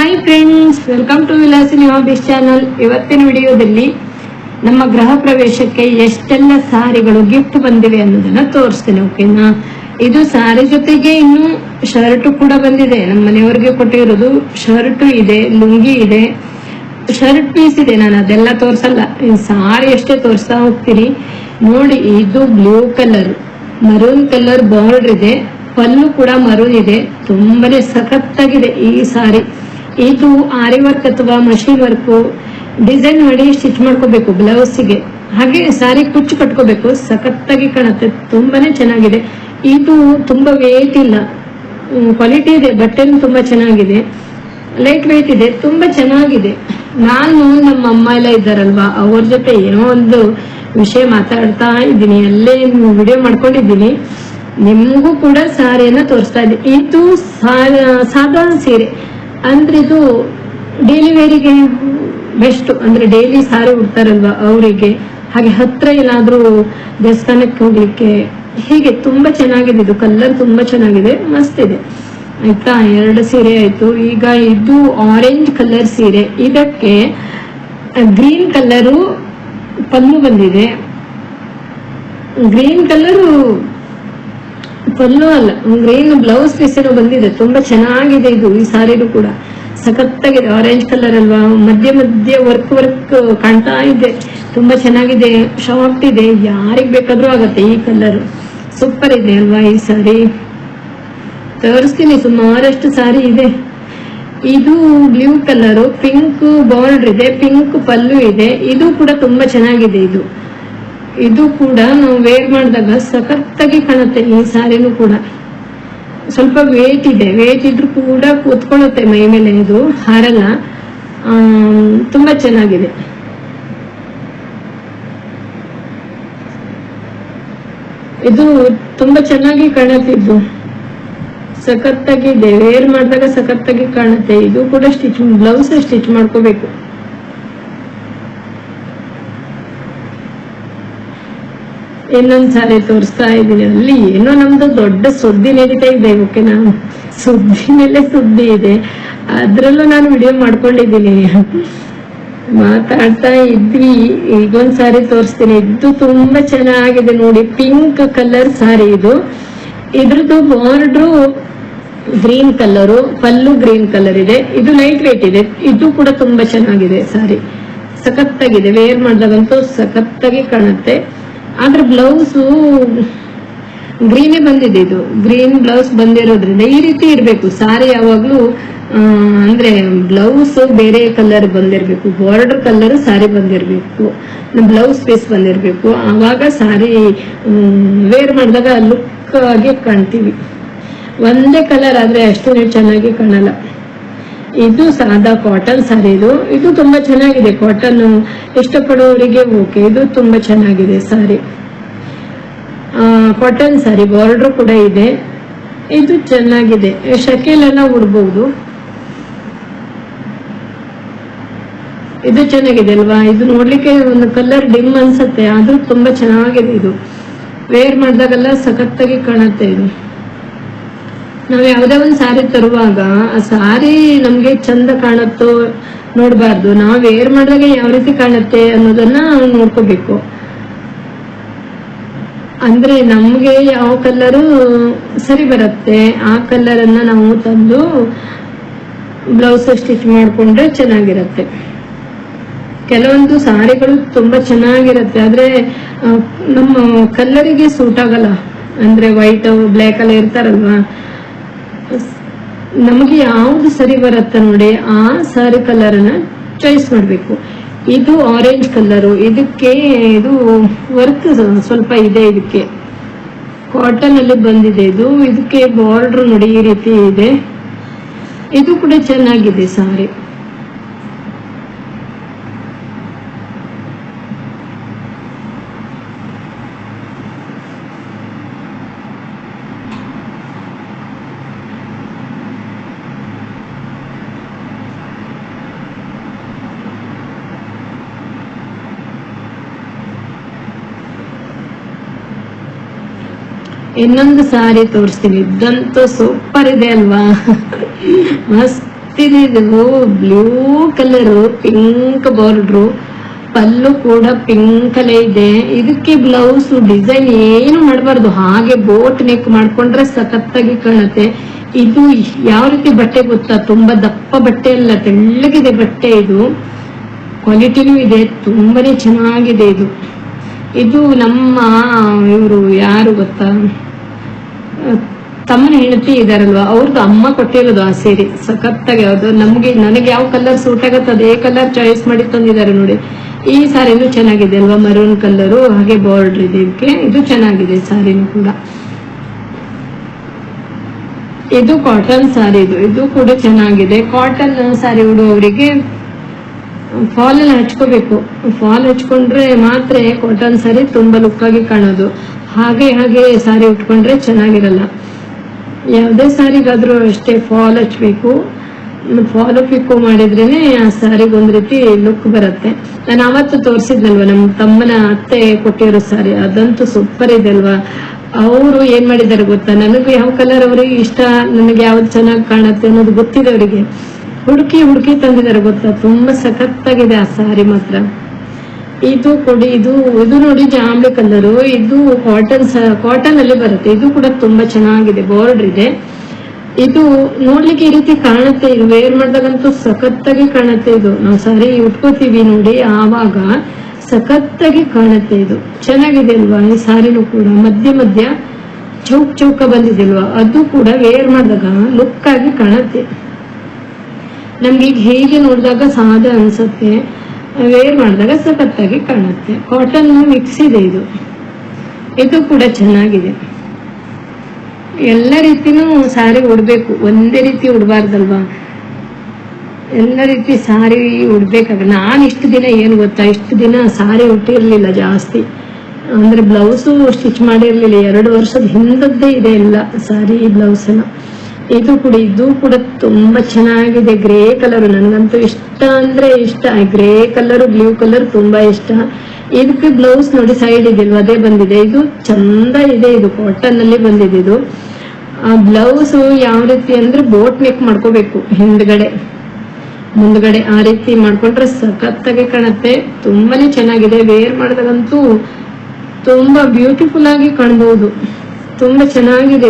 Hi friends, welcome to Vilasini hobbies channel. ಇವತ್ತಿನ ವಿಡಿಯೋದಲ್ಲಿ ನಮ್ಮ ಗೃಹ ಪ್ರವೇಶಕ್ಕೆ ಎಷ್ಟೆಲ್ಲ ಸಾರಿಗಳು ಗಿಫ್ಟ್ ಬಂದಿವೆ ಅನ್ನೋದನ್ನ ತೋರಿಸ್ತೇನೆ. ಓಕೆನಾ? ಇದು ಸಾರಿ ಜೊತೆಗೆ ಇನ್ನು ಶರ್ಟ್ ಕೂಡ ಬಂದಿದೆ. ನಮ್ಮ ಮನೆಯವ್ರಿಗೆ ಕೊಟ್ಟಿರೋದು ಶರ್ಟ್ ಇದೆ, ಲುಂಗಿ ಇದೆ, ಶರ್ಟ್ ಪೀಸ್ ಇದೆ. ನಾನು ಅದೆಲ್ಲ ತೋರ್ಸಲ್ಲ, ಸಾರಿ ಅಷ್ಟೇ ತೋರಿಸ್ತಾ ಹೋಗ್ತೀನಿ. ನೋಡಿ, ಇದು blue colour, maroon colour border ಇದೆ, ಪಲ್ಲು ಕೂಡ ಮರೂನ್ ಇದೆ. ತುಂಬಾನೇ ಸಖತ್ತಾಗಿದೆ ಈ ಸಾರಿ. ಇದು ಆರಿ ವರ್ಕ್ ಅಥವಾ ಮಷೀನ್ ವರ್ಕ್ ಡಿಸೈನ್ ಮಾಡಿ ಸ್ಟಿಚ್ ಮಾಡ್ಕೋಬೇಕು ಬ್ಲೌಸ್ಗೆ. ಹಾಗೆ ಸಾರಿ ಕುಚ್ಚು ಕಟ್ಕೋಬೇಕು, ಸಖತ್ತಾಗಿ ಕಾಣುತ್ತೆ. ತುಂಬಾನೇ ಚೆನ್ನಾಗಿದೆ. ಇದು ತುಂಬಾ ವೇಟ್ ಇಲ್ಲ, ಕ್ವಾಲಿಟಿ ಇದೆ. ಬಟ್ಟೆನೂ ತುಂಬಾ ಚೆನ್ನಾಗಿದೆ, ಲೈಟ್ ವೇಟ್ ಇದೆ, ತುಂಬಾ ಚೆನ್ನಾಗಿದೆ. ನಾನು ನಮ್ಮ ಅಮ್ಮ ಎಲ್ಲ ಇದ್ದಾರಲ್ವಾ, ಅವ್ರ ಜೊತೆ ಏನೋ ಒಂದು ವಿಷಯ ಮಾತಾಡ್ತಾ ಇದ್ದೀನಿ, ಅಲ್ಲೇ ವಿಡಿಯೋ ಮಾಡ್ಕೊಂಡಿದ್ದೀನಿ. ನಿಮ್ಗೂ ಕೂಡ ಸಾರಿಯನ್ನ ತೋರಿಸ್ತಾ ಇದ್ದೀನಿ. ಇದು ಸಾದಾ ಸೀರೆ ಅಂದ್ರೆ ಇದು ಡೈಲಿ ವೇರಿಗೆ ಬೆಸ್ಟ್. ಅಂದ್ರೆ ಡೈಲಿ ಸಾರಿ ಉಡ್ತಾರಲ್ವಾ ಅವರಿಗೆ, ಹಾಗೆ ಹತ್ರ ಏನಾದ್ರೂ ದೇವಸ್ಥಾನಕ್ಕೆ ಹೋಗ್ಲಿಕ್ಕೆ, ಹೀಗೆ ತುಂಬಾ ಚೆನ್ನಾಗಿದೆ. ಇದು ಕಲರ್ ತುಂಬಾ ಚೆನ್ನಾಗಿದೆ, ಮಸ್ತ್ ಇದೆ. ಆಯ್ತಾ, 2 ಸೀರೆ ಆಯ್ತು. ಈಗ ಇದು ಆರೆಂಜ್ ಕಲರ್ ಸೀರೆ, ಇದಕ್ಕೆ ಗ್ರೀನ್ ಕಲರು ಪಲ್ಲು ಬಂದಿದೆ. ಗ್ರೀನ್ ಕಲರು ಪಲ್ಲು ಅಲ್ಲ, ಗ್ರೀನ್ ಬ್ಲೌಸ್ ಪೀಸ್ ಏನೋ ಬಂದಿದೆ. ತುಂಬಾ ಚೆನ್ನಾಗಿದೆ ಇದು. ಈ ಸಾರಿನೂ ಕೂಡ ಸಖತ್ತಾಗಿದೆ. ಆರೆಂಜ್ ಕಲರ್ ಅಲ್ವಾ, ಮಧ್ಯ ಮಧ್ಯ ವರ್ಕ್ ಕಾಣ್ತಾ ಇದೆ. ತುಂಬಾ ಚೆನ್ನಾಗಿದೆ, ಶಾರ್ಟ್ ಇದೆ, ಯಾರಿಗ್ ಬೇಕಾದ್ರೂ ಆಗತ್ತೆ. ಈ ಕಲರ್ ಸೂಪರ್ ಇದೆ ಅಲ್ವಾ ಈ ಸಾರಿ. ತೋರಿಸ್ತೀನಿ, ಸುಮಾರಷ್ಟು ಸಾರಿ ಇದೆ. ಇದು ಬ್ಲೂ ಕಲರ್, ಪಿಂಕ್ ಬಾರ್ಡರ್ ಇದೆ, ಪಿಂಕ್ ಪಲ್ಲು ಇದೆ. ಇದು ಕೂಡ ತುಂಬಾ ಚೆನ್ನಾಗಿದೆ. ಇದು ಕೂಡ ನಾವು ವೇರ್ ಮಾಡಿದಾಗ ಸಖತ್ತಾಗಿ ಕಾಣುತ್ತೆ. ಈ ಸಾರಿನೂ ಕೂಡ ಸ್ವಲ್ಪ ವೇಟ್ ಇದೆ, ವೇಟ್ ಇದ್ರೂ ಕೂಡ ಕೂತ್ಕೊಳ್ಳುತ್ತೆ ಮೈ ಮೇಲೆ, ಇದು ಹಾರಲ್ಲ. ತುಂಬಾ ಚೆನ್ನಾಗಿದೆ. ಇದು ತುಂಬಾ ಚೆನ್ನಾಗಿ ಕಾಣುತ್ತಿದ್ದು, ಸಖತ್ತಾಗಿದೆ. ವೇರ್ ಮಾಡಿದಾಗ ಸಖತ್ತಾಗಿ ಕಾಣುತ್ತೆ. ಇದು ಕೂಡ ಬ್ಲೌಸ್ ಸ್ಟಿಚ್ ಮಾಡ್ಕೋಬೇಕು. ಇನ್ನೊಂದ್ ಸಾರಿ ತೋರಿಸ್ತಾ ಇದ್ದೀನಿ. ಅಲ್ಲಿ ಏನೋ ನಮ್ದು ದೊಡ್ಡ ಸುದ್ದಿ ನಡೀತಾ ಇದೆ. ಓಕೆನಾ? ಸುದ್ದಿ ಮೇಲೆ ಸುದ್ದಿ ಇದೆ, ಅದ್ರಲ್ಲೂ ನಾನು ವಿಡಿಯೋ ಮಾಡ್ಕೊಂಡಿದ್ದೀನಿ, ಮಾತಾಡ್ತಾ ಇದ್ವಿ. ಈಗೊಂದ್ ಸಾರಿ ತೋರಿಸ್ತೀನಿ. ಇದು ತುಂಬಾ ಚೆನ್ನಾಗಿದೆ ನೋಡಿ, ಪಿಂಕ್ ಕಲರ್ ಸಾರಿ. ಇದ್ರದ್ದು ಬಾರ್ಡ್ರು ಗ್ರೀನ್ ಕಲರು, ಪಲ್ಲು ಗ್ರೀನ್ ಕಲರ್ ಇದೆ. ಇದು ಲೈಟ್ ವೇಟ್ ಇದೆ. ಇದು ಕೂಡ ತುಂಬಾ ಚೆನ್ನಾಗಿದೆ ಸಾರಿ, ಸಖತ್ತಾಗಿದೆ. ವೇರ್ ಮಾಡಿದಾಗಂತೂ ಸಖತ್ತಾಗಿ ಕಾಣುತ್ತೆ. ಆದ್ರೆ ಬ್ಲೌಸ್ ಗ್ರೀನೇ ಬಂದಿದೆ. ಇದು ಗ್ರೀನ್ ಬ್ಲೌಸ್ ಬಂದಿರೋದ್ರಿಂದ ಈ ರೀತಿ ಇರ್ಬೇಕು ಸಾರಿ ಯಾವಾಗ್ಲೂ. ಅಂದ್ರೆ ಬ್ಲೌಸ್ ಬೇರೆ ಕಲರ್ ಬಂದಿರ್ಬೇಕು, ಬಾರ್ಡರ್ ಕಲರ್ ಸಾರಿ ಬಂದಿರ್ಬೇಕು, ಬ್ಲೌಸ್ ಪೀಸ್ ಬಂದಿರ್ಬೇಕು. ಆವಾಗ ಸಾರಿ ವೇರ್ ಮಾಡಿದಾಗ ಲುಕ್ ಆಗಿ ಕಾಣ್ತೀವಿ. ಒಂದೇ ಕಲರ್ ಆದ್ರೆ ಅಷ್ಟು ಚೆನ್ನಾಗಿ ಕಾಣಲ್ಲ. ಇದು ಸಾದಾ ಕಾಟನ್ ಸಾರಿ. ಇದು ತುಂಬಾ ಚೆನ್ನಾಗಿದೆ. ಕಾಟನ್ ಇಷ್ಟಪಡೋರಿಗೆ ಓಕೆ, ಇದು ತುಂಬಾ ಚೆನ್ನಾಗಿದೆ ಸಾರಿ. ಕಾಟನ್ ಸಾರಿ, ಬಾರ್ಡರ್ ಕೂಡ ಇದೆ. ಇದು ಚೆನ್ನಾಗಿದೆ, ಶಕೀಲ್ ಎಲ್ಲ ಉಡ್ಬಹುದು. ಇದು ಚೆನ್ನಾಗಿದೆ ಅಲ್ವಾ? ಇದು ನೋಡ್ಲಿಕ್ಕೆ ಒಂದು ಕಲರ್ ಡಿಮ್ ಅನ್ಸುತ್ತೆ, ಆದ್ರೂ ತುಂಬಾ ಚೆನ್ನಾಗಿದೆ. ಇದು ವೇರ್ ಮಾಡಿದಾಗೆಲ್ಲ ಸಖತ್ತಾಗಿ ಕಾಣುತ್ತೆ. ಇದು ನಾವ್ ಯಾವ್ದೇ ಒಂದ್ ಸಾರಿ ತರುವಾಗ ಆ ಸಾರಿ ನಮ್ಗೆ ಚಂದ ಕಾಣುತ್ತೋ ನೋಡ್ಬಾರ್ದು, ನಾವ್ ವೇರ್ ಮಾಡಿದಾಗ ಯಾವ ರೀತಿ ಕಾಣುತ್ತೆ ಅನ್ನೋದನ್ನ ನೋಡ್ಕೋಬೇಕು. ಅಂದ್ರೆ ನಮ್ಗೆ ಯಾವ ಕಲರು ಸರಿ ಬರುತ್ತೆ ಆ ಕಲರ್ ಅನ್ನ ನಾವು ತಂದು ಬ್ಲೌಸ್ ಸ್ಟಿಚ್ ಮಾಡ್ಕೊಂಡ್ರೆ ಚೆನ್ನಾಗಿರತ್ತೆ. ಕೆಲವೊಂದು ಸಾರಿಗಳು ತುಂಬಾ ಚೆನ್ನಾಗಿರತ್ತೆ, ಆದ್ರೆ ನಮ್ಮ ಕಲರಿಗೆ ಸೂಟ್ ಆಗಲ್ಲ. ಅಂದ್ರೆ ವೈಟ್ ಬ್ಲ್ಯಾಕ್ ಎಲ್ಲ ಇರ್ತಾರಲ್ವಾ, ನಮಗೆ ಯಾವ್ದು ಸರಿ ಬರುತ್ತೆ ನೋಡಿ ಆ ಸಾರಿ ಕಲರ್ ಅನ್ನ ಚಾಯ್ಸ್ ಮಾಡ್ಬೇಕು. ಇದು ಆರೆಂಜ್ ಕಲರು, ಇದಕ್ಕೆ ಇದು ವರ್ಕ್ ಸ್ವಲ್ಪ ಇದೆ. ಇದಕ್ಕೆ ಕಾಟನ್ ಅಲ್ಲಿ ಬಂದಿದೆ. ಇದಕ್ಕೆ ಬಾರ್ಡರ್ ನೋಡಿ ಈ ರೀತಿ ಇದೆ. ಇದು ಕೂಡ ಚೆನ್ನಾಗಿದೆ ಸಾರಿ. ಇನ್ನೊಂದು ಸಾರಿ ತೋರಿಸ್ತೀನಿ. ಇದಂತೂ ಸೂಪರ್ ಇದೆ ಅಲ್ವಾ, ಮಸ್ತ್ ಬರ್ತಿದೆ ಇದು ಬ್ಲೂ ಕಲರ್, ಪಿಂಕ್ ಬಾರ್ಡ್ರು, ಪಲ್ಲು ಕೂಡ ಪಿಂಕ್ ಅಲ್ಲೇ ಇದೆ. ಇದಕ್ಕೆ ಬ್ಲೌಸ್ ಡಿಸೈನ್ ಏನು ಮಾಡಬಾರ್ದು, ಹಾಗೆ ಬೋಟ್ ನೆಕ್ ಮಾಡ್ಕೊಂಡ್ರೆ ಸಖತ್ತಾಗಿ ಕಾಣುತ್ತೆ. ಇದು ಯಾವ ರೀತಿ ಬಟ್ಟೆ ಗೊತ್ತಾ, ತುಂಬಾ ದಪ್ಪ ಬಟ್ಟೆ ಅಲ್ಲ, ತೆಳ್ಳಗಿದೆ ಬಟ್ಟೆ. ಇದು ಕ್ವಾಲಿಟಿನೂ ಇದೆ, ತುಂಬಾನೇ ಚೆನ್ನಾಗಿದೆ. ಇದು ನಮ್ಮ ಇವರು ಯಾರು ಗೊತ್ತಾ, ತಮ್ಮನ ಹೆಂಡತಿ ಇದಾರಲ್ವಾ, ಅವ್ರದ್ದು ಅಮ್ಮ ಕೊಟ್ಟಿರೋದು ಆ ಸೀರೆ. ಸಖತ್ತಾಗಿ ಯಾವ್ದು ನನಗೆ ಯಾವ ಕಲರ್ ಸೂಟ್ ಆಗತ್ತೆ ಅದೇ ಕಲರ್ ಚಾಯ್ಸ್ ಮಾಡಿ ತಂದಿದ್ದಾರೆ ನೋಡಿ. ಈ ಸಾರಿನೂ ಚೆನ್ನಾಗಿದೆ ಅಲ್ವಾ, ಮರೂನ್ ಕಲರು, ಹಾಗೆ ಬಾರ್ಡರ್ ಇದೆ ಇದಕ್ಕೆ. ಇದು ಚೆನ್ನಾಗಿದೆ ಸಾರಿನೂ ಕೂಡ. ಇದು ಕಾಟನ್ ಸಾರಿ, ಇದು ಕೂಡ ಚೆನ್ನಾಗಿದೆ. ಕಾಟನ್ ಸಾರಿ ಉಡುವವರಿಗೆ ಫಾಲ್ ಅಲ್ಲಿ ಹಚ್ಕೋಬೇಕು. ಫಾಲ್ ಹಚ್ಕೊಂಡ್ರೆ ಮಾತ್ರ ಕಾಟನ್ ಸಾರಿ ತುಂಬಾ ಲುಕ್ ಆಗಿ ಕಾಣೋದು. ಹಾಗೆ ಸಾರಿ ಉಟ್ಕೊಂಡ್ರೆ ಚೆನ್ನಾಗಿರಲ್ಲ. ಯಾವುದೇ ಸಾರಿಗಾದ್ರೂ ಅಷ್ಟೇ ಫಾಲ್ ಹಚ್ಬೇಕು. ಫಾಲೋ ಪಿಕ್ಕು ಮಾಡಿದ್ರೇನೆ ಆ ಸಾರಿಗೆ ಒಂದ್ ರೀತಿ ಲುಕ್ ಬರುತ್ತೆ. ನಾನು ಅವತ್ತು ತೋರಿಸಿದ್ನಲ್ವಾ ನಮ್ಮ ತಮ್ಮನ ಅತ್ತೆ ಕೊಟ್ಟಿರೋ ಸಾರಿ, ಅದಂತೂ ಸೂಪರ್ ಇದೆ ಅಲ್ವಾ. ಅವರು ಏನ್ ಮಾಡಿದ್ದಾರೆ ಗೊತ್ತಾ, ನನಗೆ ಯಾವ ಕಲರ್ ಅವ್ರಿಗೆ ಇಷ್ಟ, ನನಗೆ ಯಾವ್ದು ಚೆನ್ನಾಗಿ ಕಾಣುತ್ತೆ ಅನ್ನೋದು ಗೊತ್ತಿದೆ ಅವರಿಗೆ. ಹುಡುಕಿ ತಂದಿದ್ದಾರೆ ಗೊತ್ತಾ, ತುಂಬಾ ಸಖತ್ತಾಗಿದೆ ಆ ಸಾರಿ ಮಾತ್ರ. ಇದು ಕೊಡಿ, ಇದು ನೋಡಿ ಜಾಂಬೆ ಕಲರು. ಇದು ಕಾಟನ್ ಅಲ್ಲಿ ಬರುತ್ತೆ. ಇದು ಕೂಡ ತುಂಬಾ ಚೆನ್ನಾಗಿದೆ, ಬಾರ್ಡರ್ ಇದೆ. ಇದು ನೋಡ್ಲಿಕ್ಕೆ ಈ ರೀತಿ ಕಾಣುತ್ತೆ. ಇದು ವೇರ್ ಮಾಡಿದಾಗಂತೂ ಸಖತ್ತಾಗಿ ಕಾಣುತ್ತೆ. ಇದು ನಾವು ಸಾರಿ ಉಟ್ಕೋತೀವಿ ನೋಡಿ, ಆವಾಗ ಸಖತ್ತಾಗಿ ಕಾಣುತ್ತೆ. ಇದು ಚೆನ್ನಾಗಿದೆ ಅಲ್ವಾ. ಈ ಸಾರಿನೂ ಕೂಡ ಮಧ್ಯ ಚೌಕ ಬಂದಿದೆ ಅಲ್ವಾ, ಅದು ಕೂಡ ವೇರ್ ಮಾಡಿದಾಗ ಲುಕ್ ಆಗಿ ಕಾಣುತ್ತೆ. ನಮ್ಗೆ ಈಗ ಹೇಗೆ ನೋಡಿದಾಗ ಸಾದ ಅನ್ಸುತ್ತೆ, ವೇರ್ ಮಾಡಿದಾಗ ಸಖತ್ತಾಗಿ ಕಾಣುತ್ತೆ. ಕಾಟನ್ ಮಿಕ್ಸ್ ಇದೆ. ಇದು ಕೂಡ ಚೆನ್ನಾಗಿದೆ. ಎಲ್ಲ ರೀತಿನೂ ಸಾರಿ ಉಡ್ಬೇಕು, ಒಂದೇ ರೀತಿ ಉಡ್ಬಾರ್ದಲ್ವಾ. ಎಲ್ಲ ರೀತಿ ಸಾರಿ ಉಡ್ಬೇಕಾಗ ನಾನು ಇಷ್ಟು ದಿನ ಏನು ಗೊತ್ತಾ, ಇಷ್ಟು ದಿನ ಸಾರಿ ಉಟ್ಟಿರ್ಲಿಲ್ಲ ಜಾಸ್ತಿ. ಅಂದ್ರೆ ಬ್ಲೌಸು ಸ್ಟಿಚ್ ಮಾಡಿರ್ಲಿಲ್ಲ. 2 ವರ್ಷದ ಹಿಂದದ್ದೇ ಇದೆ ಎಲ್ಲ ಸಾರಿ ಬ್ಲೌಸ್ ಎಲ್ಲ. ಇದು ಕೂಡ ತುಂಬಾ ಚೆನ್ನಾಗಿದೆ. ಗ್ರೇ ಕಲರ್ ನನಗಂತೂ ಇಷ್ಟ ಅಂದ್ರೆ ಇಷ್ಟ. ಗ್ರೇ ಕಲರ್, ಬ್ಲೂ ಕಲರ್ ತುಂಬಾ ಇಷ್ಟ. ಇದಕ್ಕೆ ಬ್ಲೌಸ್ ನೋಡಿ ಸೈಡ್ ಇದೆಲ್ವ, ಅದೇ ಬಂದಿದೆ. ಇದು ಚಂದ ಇದೆ. ಇದು ಕಾಟನ್ ಅಲ್ಲಿ ಬಂದಿದೆ. ಇದು ಆ ಬ್ಲೌಸ್ ಯಾವ ರೀತಿ ಅಂದ್ರೆ ಬೋಟ್ ನೆಕ್ ಮಾಡ್ಕೋಬೇಕು, ಮುಂದ್ಗಡೆ ಆ ರೀತಿ ಮಾಡ್ಕೊಂಡ್ರೆ ಸಖತ್ತಾಗಿ ಕಾಣುತ್ತೆ. ತುಂಬಾನೇ ಚೆನ್ನಾಗಿದೆ. ವೇರ್ ಮಾಡಿದಾಗಂತೂ ತುಂಬಾ ಬ್ಯೂಟಿಫುಲ್ ಆಗಿ ಕಾಣಬಹುದು. ತುಂಬಾ ಚೆನ್ನಾಗಿದೆ.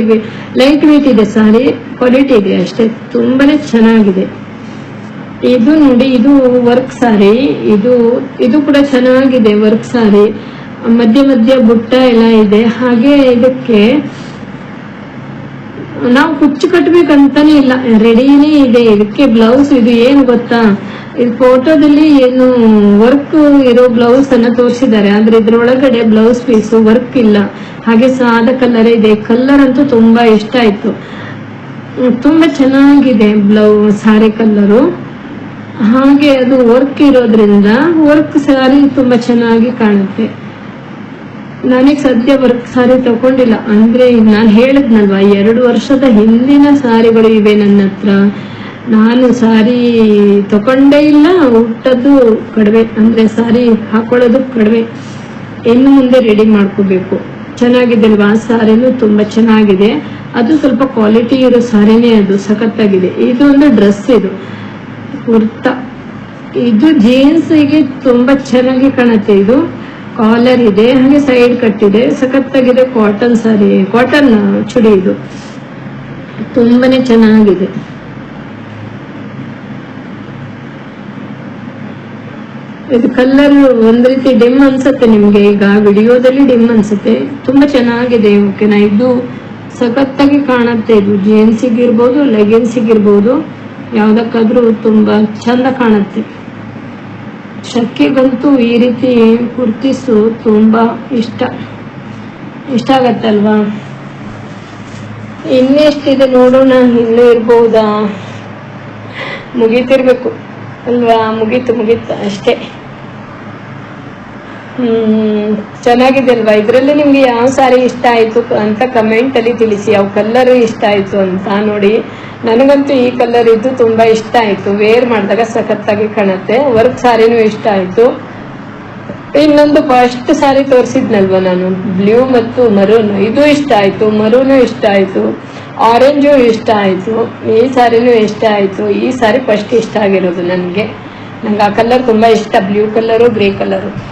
ಲೈಟ್ ವೇಟ್ ಇದೆ ಸಾರಿ, ಕ್ವಾಲಿಟಿ ಇದೆ ಅಷ್ಟೇ. ತುಂಬಾನೇ ಚೆನ್ನಾಗಿದೆ. ಇದು ನೋಡಿ, ಇದು ವರ್ಕ್ ಸಾರಿ. ಇದು ಕೂಡ ಚೆನ್ನಾಗಿದೆ ವರ್ಕ್ ಸಾರಿ. ಮಧ್ಯ ಬುಟ್ಟ ಎಲ್ಲ ಇದೆ. ಹಾಗೆ ಇದಕ್ಕೆ ನಾವು ಕುಚ್ಚು ಕಟ್ಬೇಕಂತಾನೆ ಇಲ್ಲ, ರೆಡಿನೇ ಇದೆ. ಇದಕ್ಕೆ ಬ್ಲೌಸ್ ಇದು ಏನು ಗೊತ್ತಾ, ಇದು ಫೋಟೋದಲ್ಲಿ ಏನು ವರ್ಕ್ ಇರೋ ಬ್ಲೌಸ್ ಅನ್ನ ತೋರಿಸಿದ್ದಾರೆ, ಆದ್ರೆ ಇದ್ರೊಳಗಡೆ ಬ್ಲೌಸ್ ಪೀಸ್ ವರ್ಕ್ ಇಲ್ಲ. ಹಾಗೆ ಸಾದ ಕಲರ್ ಇದೆ. ಕಲರ್ ಅಂತೂ ತುಂಬಾ ಇಷ್ಟ ಆಯ್ತು. ತುಂಬಾ ಚೆನ್ನಾಗಿದೆ ಸಾರಿ ಕಲರು. ಹಾಗೆ ಅದು ವರ್ಕ್ ಇರೋದ್ರಿಂದ ವರ್ಕ್ ಸಾರಿ ತುಂಬಾ ಚೆನ್ನಾಗಿ ಕಾಣುತ್ತೆ. ನನಗೆ ಸದ್ಯ ವರ್ಕ್ ಸಾರಿ ತಗೊಂಡಿಲ್ಲ. ಅಂದ್ರೆ ನಾನು ಹೇಳಿದ್ನಲ್ವಾ, 2 ವರ್ಷದ ಹಿಂದಿನ ಸಾರಿಗಳು ಇವೆ ನನ್ನ ಹತ್ರ. ನಾನು ಸಾರಿ ತಗೊಂಡೇ ಇಲ್ಲ, ಉಟ್ಟದ್ದು ಕಡಿಮೆ. ಅಂದ್ರೆ ಸಾರಿ ಹಾಕೊಳ್ಳೋದು ಕಡಿಮೆ. ಇನ್ನು ಮುಂದೆ ರೆಡಿ ಮಾಡ್ಕೋಬೇಕು. ಚೆನ್ನಾಗಿದೆ ಅಲ್ವಾ. ಸಾರಿನೂ ತುಂಬಾ ಚೆನ್ನಾಗಿದೆ. ಅದು ಸ್ವಲ್ಪ ಕ್ವಾಲಿಟಿ ಇರೋ ಸಾರಿನೇ, ಅದು ಸಖತ್ತಾಗಿದೆ. ಇದು ಒಂದು ಡ್ರೆಸ್, ಇದು ಕುರ್ತಾ. ಇದು ಜೀನ್ಸ್ಗೆ ತುಂಬಾ ಚೆನ್ನಾಗಿ ಕಾಣುತ್ತೆ. ಇದು ಕಾಲರ್ ಇದೆ, ಹಾಗೆ ಸೈಡ್ ಕಟ್ ಇದೆ. ಸಖತ್ತಾಗಿದೆ. ಕಾಟನ್ ಸಾರಿ, ಕಾಟನ್ ಚುಡಿ. ಇದು ತುಂಬಾನೇ ಚೆನ್ನಾಗಿದೆ. ಇದು ಕಲರ್ ಒಂದ್ ರೀತಿ ಡಿಮ್ ಅನ್ಸುತ್ತೆ ನಿಮ್ಗೆ, ಈಗ ವಿಡಿಯೋದಲ್ಲಿ ಡಿಮ್ ಅನ್ಸುತ್ತೆ. ತುಂಬಾ ಚೆನ್ನಾಗಿದೆ. ಓಕೆನಾ. ಇದು ಸಖತ್ತಾಗಿ ಕಾಣುತ್ತೆ. ಇದು ಜೀನ್ಸಿಗಿರ್ಬೋದು, ಲೆಗಿನ್ಸಿಗಿರ್ಬೋದು, ಯಾವ್ದಕ್ಕಾದ್ರೂ ತುಂಬಾ ಚಂದ ಕಾಣುತ್ತೆ. ಶಕ್ಕೆಗಂತೂ ಈ ರೀತಿ ಕುರ್ತೀಸು ತುಂಬಾ ಇಷ್ಟ ಆಗತ್ತಲ್ವಾ. ಇನ್ನೆಷ್ಟಿದೆ ನೋಡೋಣ, ಇನ್ನೂ ಇರ್ಬಹುದಾ, ಮುಗೀತಿರ್ಬೇಕು ಅಲ್ವಾ. ಮುಗೀತು ಅಷ್ಟೇ. ಚೆನ್ನಾಗಿದೆ ಅಲ್ವಾ. ಇದ್ರಲ್ಲಿ ನಿಮ್ಗೆ ಯಾವ ಸಾರಿ ಇಷ್ಟ ಆಯ್ತು ಅಂತ ಕಮೆಂಟ್ ಅಲ್ಲಿ ತಿಳಿಸಿ. ಯಾವ ಕಲರ್ ಇಷ್ಟ ಆಯ್ತು ಅಂತ ನೋಡಿ. ನನಗಂತೂ ಈ ಕಲರ್ ಇದ್ದು ತುಂಬಾ ಇಷ್ಟ ಆಯ್ತು. ವೇರ್ ಮಾಡಿದಾಗ ಸಖತ್ತಾಗಿ ಕಾಣುತ್ತೆ. ವರ್ಕ್ ಸಾರಿನೂ ಇಷ್ಟ ಆಯ್ತು. ಇನ್ನೊಂದು ಫಸ್ಟ್ ಸಾರಿ ತೋರಿಸಿದ್ನಲ್ವ ನಾನು, ಬ್ಲೂ ಮತ್ತು ಮರೂನ್, ಇದು ಇಷ್ಟ ಆಯ್ತು. ಮರೂನು ಇಷ್ಟ ಆಯ್ತು. ಆರೆಂಜು ಇಷ್ಟ ಆಯಿತು, ಈ ಸಾರಿನೂ ಇಷ್ಟ ಆಯಿತು. ಈ ಸಾರಿ ಫಸ್ಟ್ ಇಷ್ಟ ಆಗಿರೋದು ನನಗೆ. ನಂಗೆ ಆ ಕಲರ್ ತುಂಬ ಇಷ್ಟ, ಬ್ಲೂ ಕಲರು ಗ್ರೇ ಕಲರು.